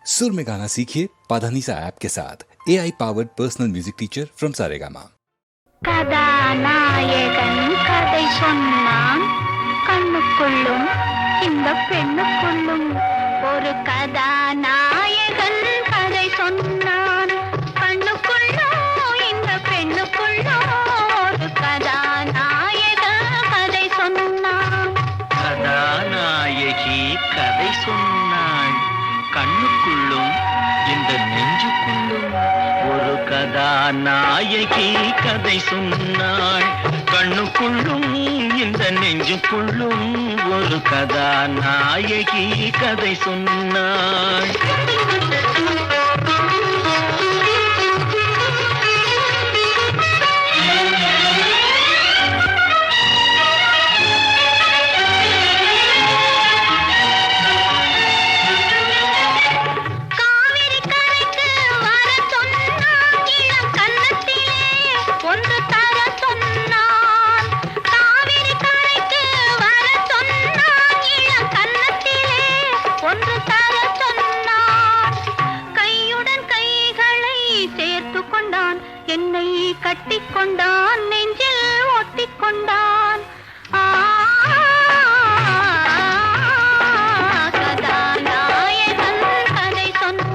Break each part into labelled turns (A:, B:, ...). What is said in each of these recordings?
A: सुर में गाना सीखिए पाधानीसा ऐप के साथ AI powered personal music teacher from Saregama.
B: கதாநாயகன் கதை சொன்னான் கண்ணுக்குள்ளும் இந்த பெண்ணுக்குள்ளும் ஒரு கதாநாயகன் கதை சொன்னான் கண்ணுக்குள்ளும் இந்த பெண்ணுக்குள்ளும் ஒரு கதாநாயகன் கதை சொன்னான்.
C: கதாநாயகி கதை சொன்னாள் கண்ணுக்குள்ளும் இந்த நெஞ்சுக்குள்ளும் ஒரு கதாநாயகி கதை சொன்னாள் கண்ணுக்குள்ளும் இந்த நெஞ்சுக்குள்ளும் ஒரு கதாநாயகி கதை சொன்னாள். என்னை கட்டிக்கொண்டான் நெஞ்சில் ஒட்டிக்கொண்டான். கதாநாயகன் கதை சொன்னான்.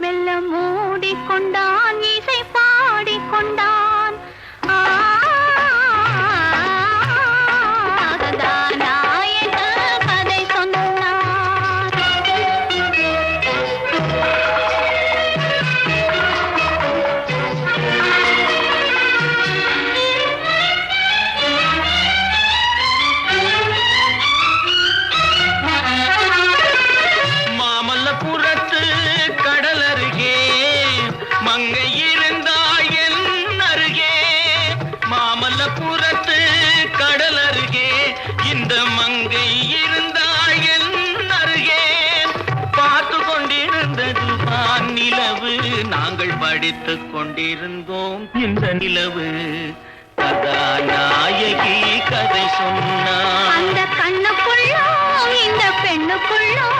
C: மெல்ல மூடிக்கொண்டான் இசை பாடிக்கொண்டான். கதாநாயகன் கதை சொன்னான். மாமல்லபுரத்து கடல் அருகே மங்கை இருந்தாள் என் அருகே. மாமல்லபுரத்து கடல் அருகே இந்த மங்கை இருந்தாள் என் அருகே. பார்த்து கொண்டிருந்தது வான் நிலவு, நாங்கள் படித்துக் கொண்டிருந்தோம் இந்த நிலவு. கதாநாயகி கதை சொன்னாள்.
B: அந்த கண்ணுக்குள்ளும் இந்த பெண்ணுக்குள்ளும்